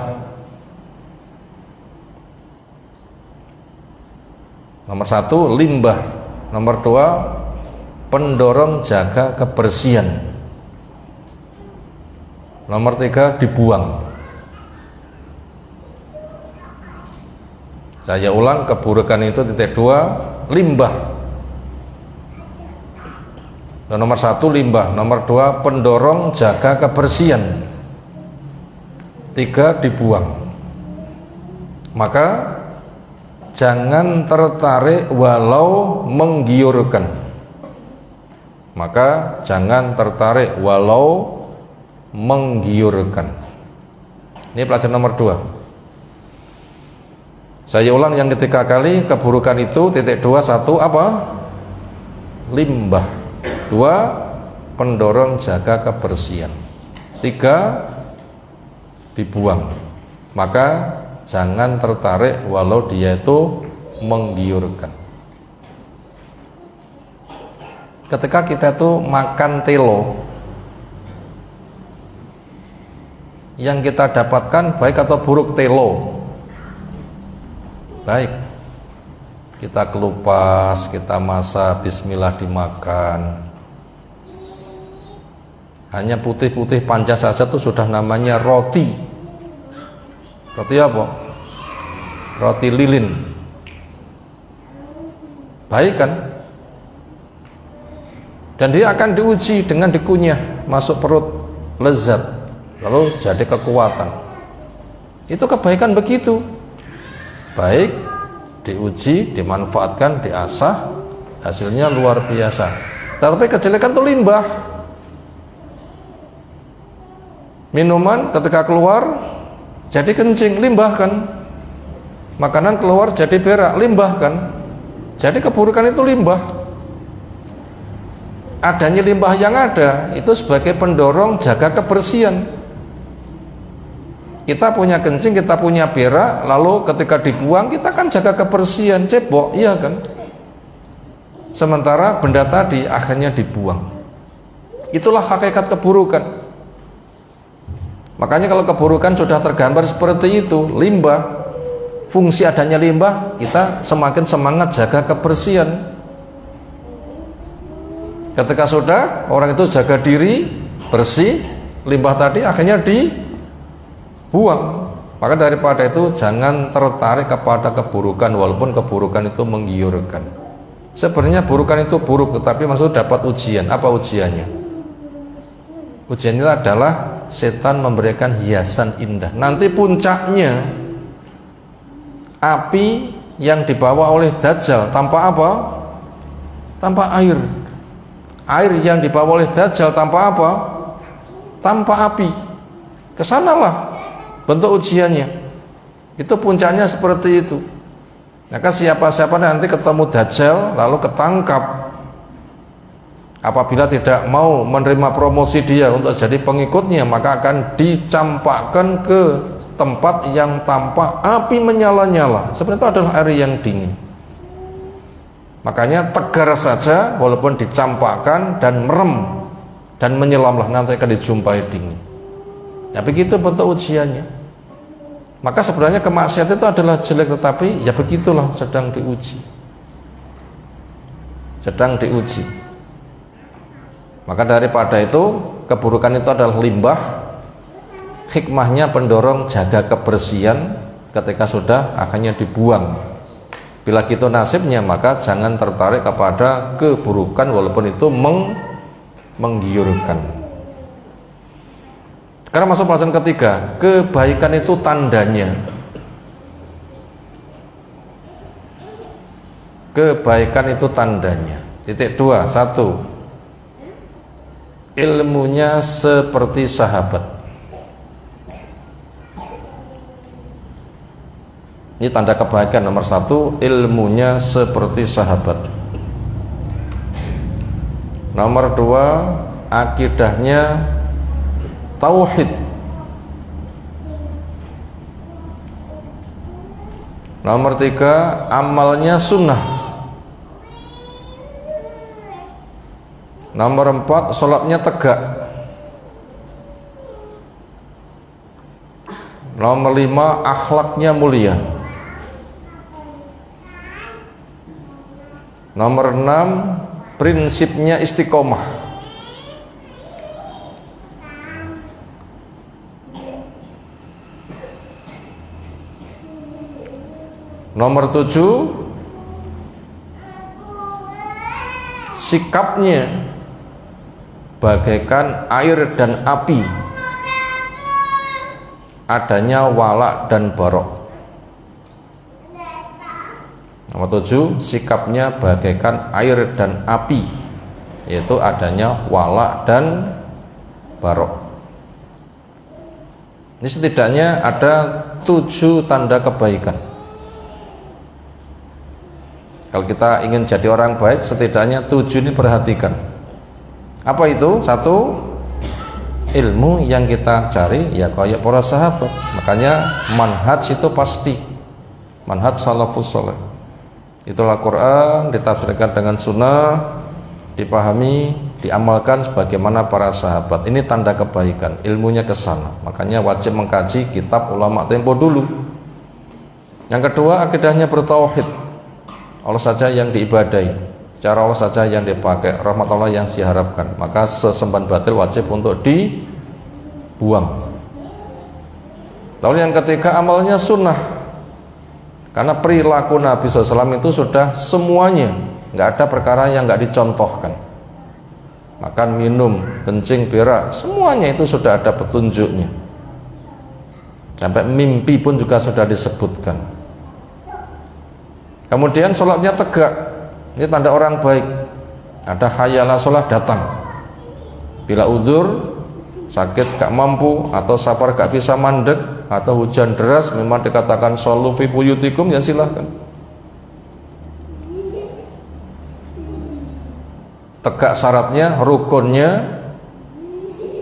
Nomor 1 limbah. Nomor 2 pendorong jaga kebersihan. Nomor 3 dibuang. Saya ulang, keburukan itu 2 limbah. Dan nomor 1 limbah, nomor 2 pendorong jaga kebersihan, 3 dibuang. Maka jangan tertarik walau menggiurkan. Maka jangan tertarik walau menggiurkan. Ini pelajaran nomor 2. Saya ulang yang ketiga kali, keburukan itu 2, 1 apa? Limbah. 2 pendorong jaga kebersihan. 3 dibuang. Maka jangan tertarik walau dia itu menggiurkan. Ketika kita tuh makan telo, yang kita dapatkan baik atau buruk telo? Baik. Kita kelupas, kita masak, bismillah dimakan. Hanya putih-putih panjang saja itu sudah namanya roti. Roti apa? Roti lilin. Baik kan? Dan dia akan diuji dengan dikunyah, masuk perut, lezat, lalu jadi kekuatan. Itu kebaikan begitu. Baik, diuji, dimanfaatkan, diasah, hasilnya luar biasa. Tapi kejelekan itu limbah. Minuman ketika keluar jadi kencing, limbah kan. Makanan keluar jadi berak, limbah kan. Jadi keburukan itu limbah. Adanya limbah yang ada itu sebagai pendorong jaga kebersihan. Kita punya kencing, kita punya berak, lalu ketika dibuang kita kan jaga kebersihan, cebok, iya kan? Sementara benda tadi akhirnya dibuang. Itulah hakikat keburukan. Makanya kalau keburukan sudah tergambar seperti itu, limbah, fungsi adanya limbah, kita semakin semangat jaga kebersihan. Ketika sudah orang itu jaga diri, bersih, limbah tadi akhirnya dibuang. Maka daripada itu jangan tertarik kepada keburukan, walaupun keburukan itu menggiurkan. Sebenarnya burukan itu buruk, tetapi maksud dapat ujian. Apa ujiannya? Ujiannya adalah setan memberikan hiasan indah. Nanti puncaknya api yang dibawa oleh Dajjal tanpa apa? Tanpa air. Air yang dibawa oleh Dajjal tanpa apa? Tanpa api. Kesanalah bentuk ujiannya. Itu puncaknya seperti itu. Maka siapa-siapa nanti ketemu Dajjal lalu ketangkap, apabila tidak mau menerima promosi dia untuk jadi pengikutnya, maka akan dicampakkan ke tempat yang tampak api menyala-nyala. Sebenarnya itu adalah air yang dingin. Makanya tegar saja walaupun dicampakkan dan merem dan menyelamlah, nanti akan dijumpai dingin. Ya begitu bentuk ujiannya. Maka sebenarnya kemaksiatan itu adalah jelek, tetapi ya begitulah, sedang diuji. Sedang diuji. Maka daripada itu, keburukan itu adalah limbah. Hikmahnya pendorong jaga kebersihan, ketika sudah akhirnya dibuang. Bila gitu nasibnya, maka jangan tertarik kepada keburukan walaupun itu menggiurkan. Sekarang masuk pelajaran ketiga, kebaikan itu tandanya. Kebaikan itu tandanya. Titik 2, 1. Ilmunya seperti sahabat. Ini tanda kebaikan nomor 1, ilmunya seperti sahabat. Nomor 2, akidahnya tauhid. Nomor 3, amalnya sunnah. Nomor 4, sholatnya tegak. Nomor 5, akhlaknya mulia. Nomor 6, prinsipnya istiqomah. Nomor 7, sikapnya bagaikan air dan api, adanya wala dan barok. Nomor 7, sikapnya bagaikan air dan api, yaitu adanya wala dan barok. Ini setidaknya ada 7 tanda kebaikan. Kalau kita ingin jadi orang baik, setidaknya 7 ini perhatikan. Apa itu? 1, ilmu yang kita cari ya kayak para sahabat. Makanya manhaj itu pasti, manhaj salafus saleh. Itulah Quran ditafsirkan dengan sunnah, dipahami, diamalkan sebagaimana para sahabat. Ini tanda kebaikan, ilmunya ke sana. Makanya wajib mengkaji kitab ulama tempo dulu. Yang kedua, akidahnya bertauhid. Allah saja yang diibadai, cara Allah saja yang dipakai, rahmat Allah yang diharapkan. Maka sesembahan batil wajib untuk dibuang. Lalu yang ketiga, amalnya sunnah. Karena perilaku Nabi SAW itu sudah semuanya, nggak ada perkara yang nggak dicontohkan. Makan, minum, kencing, berak, semuanya itu sudah ada petunjuknya. Sampai mimpi pun juga sudah disebutkan. Kemudian sholatnya tegak. Ini tanda orang baik. Ada hayalah sholat datang. Bila uzur, sakit gak mampu, atau safar gak bisa mandek, atau hujan deras, memang dikatakan shollu fi buyutikum, ya silahkan. Tegak syaratnya, rukunnya,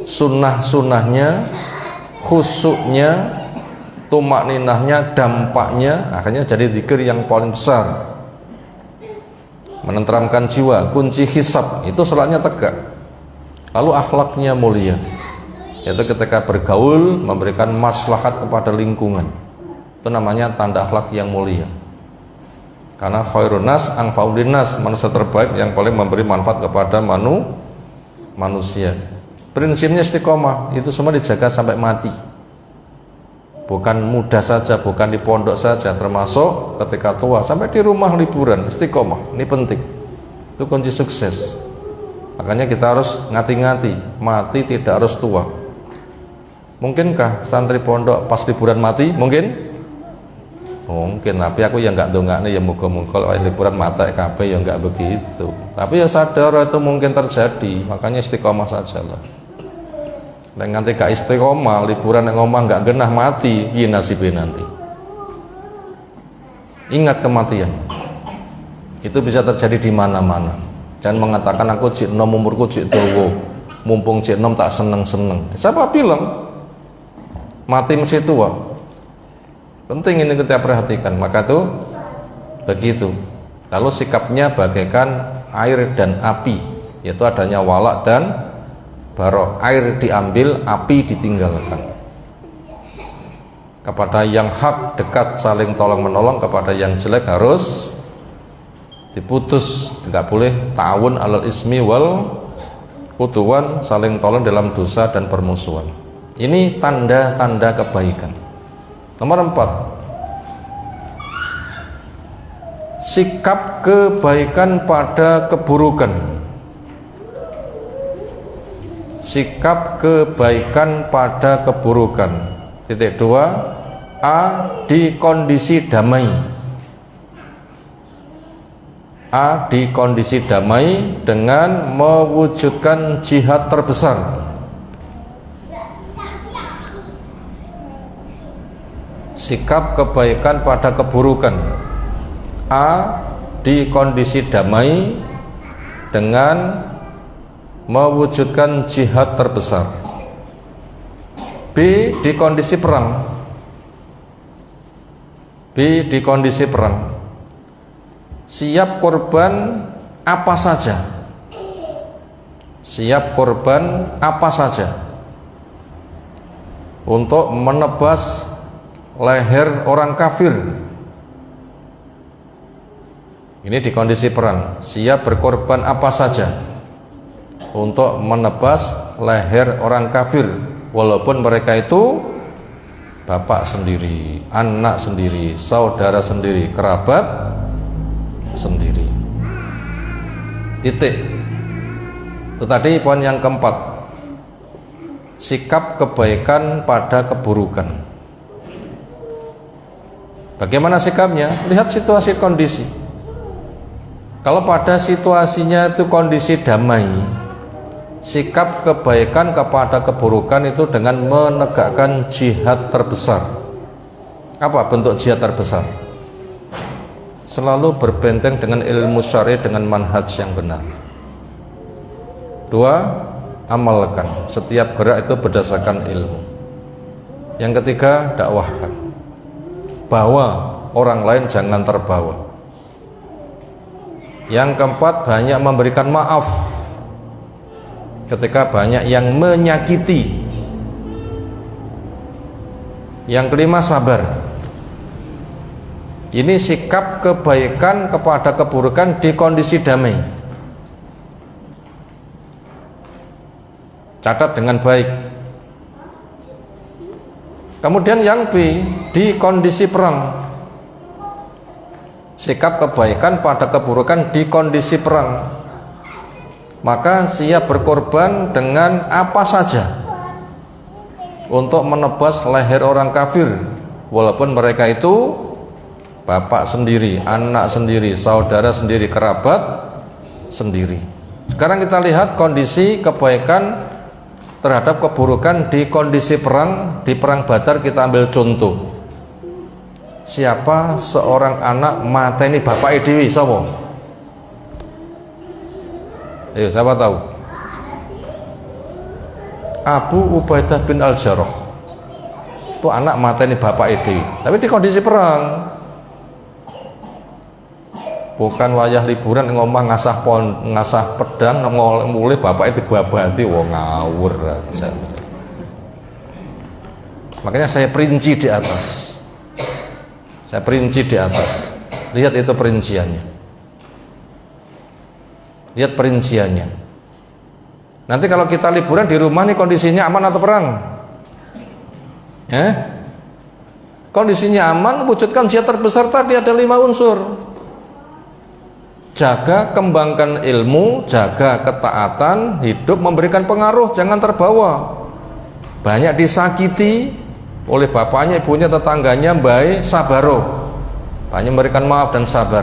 sunnah-sunnahnya, khusuknya, tumakninahnya, dampaknya, akhirnya jadi zikir yang paling besar, menenteramkan jiwa, kunci hisab. Itu sholatnya tegak. Lalu akhlaknya mulia, yaitu ketika bergaul memberikan maslahat kepada lingkungan. Itu namanya tanda akhlak yang mulia. Karena khairun nas anfa'un linnas, manusia terbaik yang paling memberi manfaat kepada manusia. Prinsipnya istiqomah, itu semua dijaga sampai mati. Bukan muda saja, bukan di pondok saja, termasuk ketika tua, sampai di rumah liburan, istiqomah. Ini penting. Itu kunci sukses. Makanya kita harus ngati-ngati, mati tidak harus tua. Mungkinkah santri pondok pas liburan mati? Mungkin? Mungkin, tapi aku ya nggak dongakne ya muga-muga lek liburan mata kabeh ya nggak begitu. Tapi ya sadar itu mungkin terjadi, makanya istiqomah sajalah. Nek nganti gak istiqomah, liburan nek ngomong nggak genah mati, piye nasibnya nanti? Ingat kematian. Itu bisa terjadi di mana-mana. Jangan mengatakan aku cik nom umurku cik dawa, mumpung cik nom tak seneng-seneng. Siapa bilang mati mesti tua? Penting ini kita perhatikan. Maka tuh begitu. Lalu sikapnya bagaikan air dan api, yaitu adanya walak dan barok. Air diambil, api ditinggalkan. Kepada yang hak dekat saling tolong menolong, kepada yang jelek harus diputus. Tidak boleh ta'awun alal ismi wal udwan, saling tolong dalam dosa dan permusuhan. Ini tanda-tanda kebaikan. Nomor 4, sikap kebaikan pada keburukan. Sikap kebaikan pada keburukan. Titik 2, A, di kondisi damai. A, di kondisi damai dengan mewujudkan jihad terbesar. Sikap kebaikan pada keburukan. A, di kondisi damai dengan mewujudkan jihad terbesar. B, di kondisi perang. B, di kondisi perang. Siap korban apa saja. Siap korban apa saja untuk menebas leher orang kafir. Ini di kondisi perang. Siap berkorban apa saja untuk menebas leher orang kafir, walaupun mereka itu bapak sendiri, anak sendiri, saudara sendiri, kerabat sendiri. Titik. Itu tadi poin yang keempat, sikap kebaikan pada keburukan. Bagaimana sikapnya? Lihat situasi kondisi. Kalau pada situasinya itu kondisi damai, sikap kebaikan kepada keburukan itu dengan menegakkan jihad terbesar. Apa bentuk jihad terbesar? Selalu berbenteng dengan ilmu syar'i, dengan manhaj yang benar. 2, amalkan. Setiap gerak itu berdasarkan ilmu. Yang ketiga, dakwahkan. Bawa orang lain, jangan terbawa. Yang keempat, banyak memberikan maaf ketika banyak yang menyakiti. Yang kelima, sabar. Ini sikap kebaikan kepada keburukan di kondisi damai. Catat dengan baik. Kemudian yang B, di kondisi perang. Sikap kebaikan pada keburukan di kondisi perang. Maka siap berkorban dengan apa saja untuk menebas leher orang kafir, walaupun mereka itu bapak sendiri, anak sendiri, saudara sendiri, kerabat sendiri. Sekarang kita lihat kondisi kebaikan terhadap keburukan di kondisi perang. Di perang Badar kita ambil contoh. Siapa seorang anak mateni bapak dewi? Siapa? Ayo, siapa tahu? Abu Ubaidah bin Al-Jarrah. Itu anak mateni bapak dewi, tapi di kondisi perang. Bukan wayah liburan ngomong ngasah pedang mulai bapak itu babati, wong ngawur aja. Makanya saya perinci di atas. Saya perinci di atas. Lihat itu perinciannya. Lihat perinciannya. Nanti kalau kita liburan di rumah nih, kondisinya aman atau perang? Kondisinya aman, wujudkan jihad terbesar tadi, ada 5 unsur. Jaga, kembangkan ilmu, jaga ketaatan, hidup memberikan pengaruh, jangan terbawa. Banyak disakiti oleh bapaknya, ibunya, tetangganya, baik, sabaro. hanya memberikan maaf dan sabar.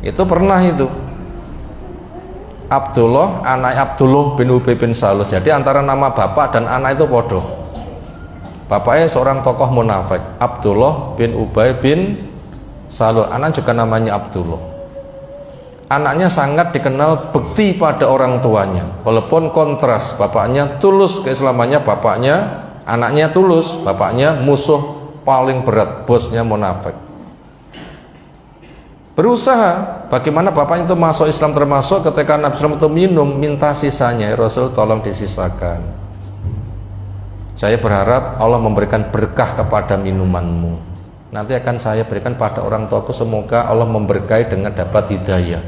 Itu pernah itu Abdullah, anak Abdullah bin Ubay bin Salul. Jadi antara nama bapak dan anak itu podo. Bapaknya seorang tokoh munafik, Abdullah bin Ubay bin Salul. Anak juga namanya Abdullah. Anaknya sangat dikenal bekti pada orang tuanya. Walaupun kontras, bapaknya tulus keislamannya, anaknya tulus, bapaknya musuh paling berat, bosnya munafik. Berusaha bagaimana bapaknya itu masuk Islam, termasuk ketika Nabi SAW itu minum, minta sisanya, ya Rasul tolong disisakan. Saya berharap Allah memberikan berkah kepada minumanmu. Nanti akan saya berikan pada orang tuaku, semoga Allah memberkahi dengan dapat hidayah.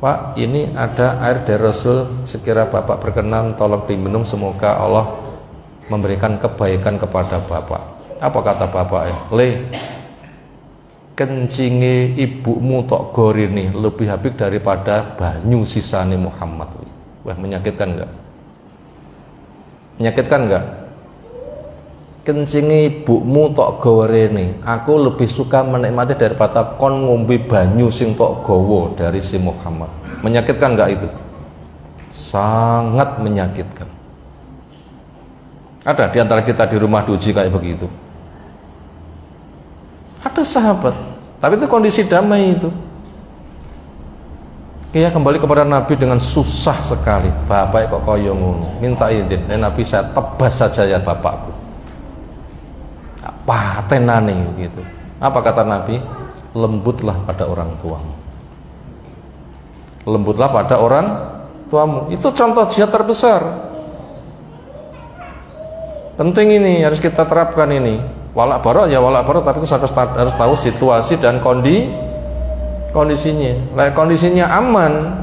Pak, ini ada air dari Rasul, sekira bapak berkenan tolong diminum, semoga Allah memberikan kebaikan kepada bapak. Apa kata bapak? Kencinge ibumu tok gorini lebih habis daripada banyu sisane Muhammad. Wah, menyakitkan enggak? Menyakitkan enggak? Kencinge ibumu tok gorini, aku lebih suka menikmati daripada kon ngombe banyu sing tok gowo dari si Muhammad. Menyakitkan enggak itu? Sangat menyakitkan. Ada di antara kita di rumah diuji kayak begitu. Ada sahabat, tapi itu kondisi damai itu. Dia kembali kepada Nabi dengan susah sekali. Bapak kok kaya ngono, minta izin. Nabi, saya tebas saja ya bapakku. Patenane gitu. Apa kata Nabi? Lembutlah pada orang tuamu. Lembutlah pada orang tuamu. Itu contoh jihad terbesar. Penting ini, harus kita terapkan ini. Walak barok ya walak barok, tapi itu harus tahu situasi dan kondisinya. Kondisinya aman,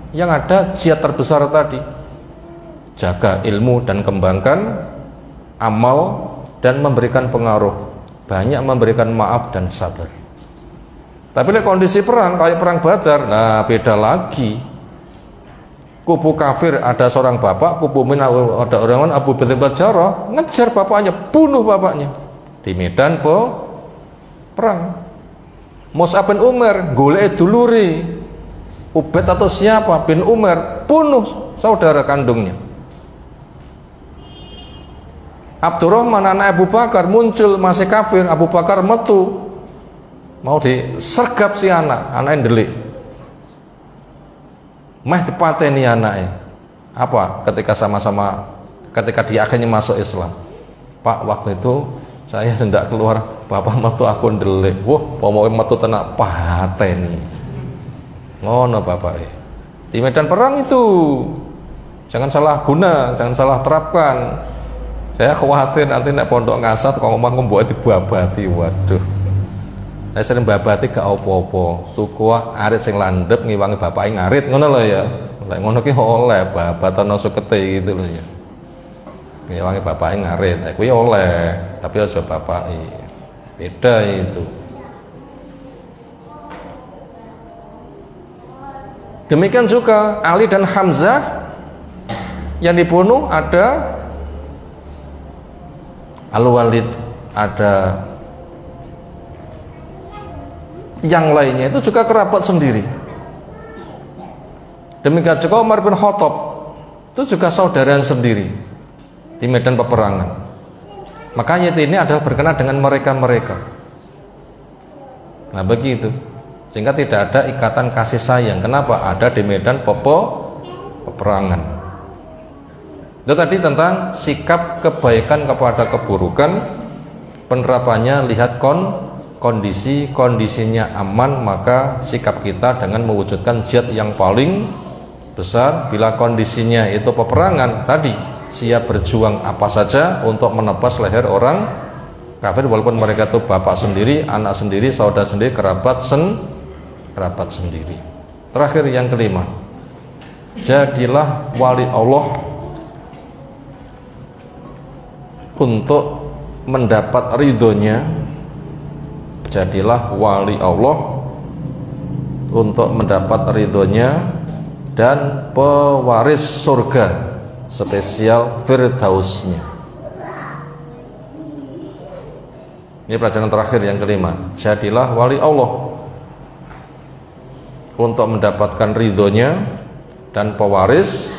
yang ada jihad terbesar tadi. Jaga ilmu dan kembangkan amal dan memberikan pengaruh. Banyak memberikan maaf dan sabar. Tapi kondisi perang kayak perang Badar, nah beda lagi. Kubu kafir ada seorang bapak, kubu Mu'min ada orang lain, Abu bin Jarrah ngejar bapaknya, bunuh bapaknya di medan perang. Mus'ab bin Umar golek duluri Ubaid atau siapa bin Umar, bunuh saudara kandungnya. Abdurrahman anak Abu Bakar muncul masih kafir, Abu Bakar metu mau disergap si anak yang delik. Meh dipateni anaknya. Apa? Ketika dia akhirnya masuk Islam. Pak, waktu itu saya hendak keluar, bapak metu aku ndelik. Wah, pomoke metu tenak pateni. Ngono bapak. Di medan perang itu jangan salah guna, jangan salah terapkan. Saya khawatir nanti nek pondok ngasat kok ngomong mbok dibabati. Waduh. Saya sering babati gak apa-apa. Tuku arit sing landhep ngiwangi bapake ngarit ngono lho ya. Lek ngono ki oleh babatan sukete gitu lho ya. Ngiwangi bapake ngarit, kuwi oleh, tapi aja bapake. Beda itu. Demikian juga Ali dan Hamzah yang dibunuh, ada Al-Walid, ada yang lainnya itu juga kerabat sendiri. Demikian juga Umar bin Khattab itu juga saudara sendiri di medan peperangan. Makanya ini adalah berkenaan dengan mereka-mereka. Nah begitu, sehingga tidak ada ikatan kasih sayang. Kenapa? Ada di medan peperangan. Itu tadi tentang sikap kebaikan kepada keburukan. Penerapannya lihat kondisinya aman, maka sikap kita dengan mewujudkan jihad yang paling besar. Bila kondisinya itu peperangan tadi, siap berjuang apa saja untuk menebas leher orang kafir, walaupun mereka itu bapak sendiri, anak sendiri, saudara sendiri, kerabat sendiri. Terakhir yang kelima, jadilah wali Allah untuk mendapat ridhonya. Jadilah wali Allah untuk mendapat ridhonya dan pewaris surga, spesial firdausnya. Ini pelajaran terakhir yang kelima. Jadilah wali Allah untuk mendapatkan ridhonya dan pewaris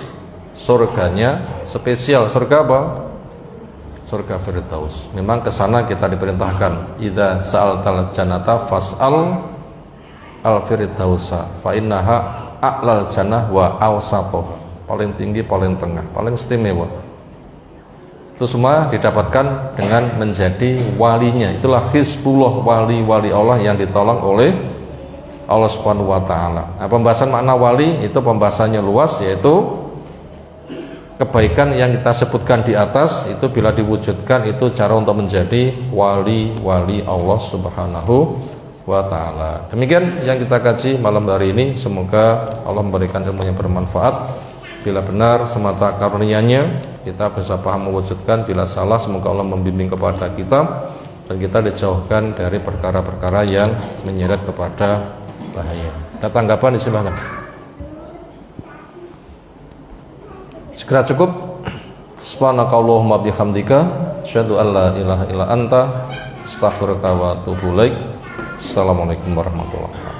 surganya spesial. Surga apa? Surga Firdaus. Memang ke sana kita diperintahkan. Idza sa'altal jannata fas'al al-firdausa fa innaha a'lal jannah wa awsatuha. Paling tinggi, paling tengah, paling istimewa. Itu semua didapatkan dengan menjadi walinya. Itulah hizbullah, wali-wali Allah yang ditolong oleh Allah Subhanahu wa taala. Nah, pembahasan makna wali itu pembahasannya luas, yaitu kebaikan yang kita sebutkan di atas itu bila diwujudkan itu cara untuk menjadi wali-wali Allah Subhanahu wa taala. Demikian yang kita kaji malam hari ini. Semoga Allah memberikan ilmu yang bermanfaat. Bila benar semata karunia-Nya kita bisa paham mewujudkan, bila salah semoga Allah membimbing kepada kita dan kita dijauhkan dari perkara-perkara yang menyeret kepada bahaya. Ada tanggapan, silakan. Segera cukup. Subhanakallahumma bihamdika asyhadu an la ilaha illa anta astaghfiruka wa atubu ilaik. Assalamualaikum warahmatullahi wabarakatuh.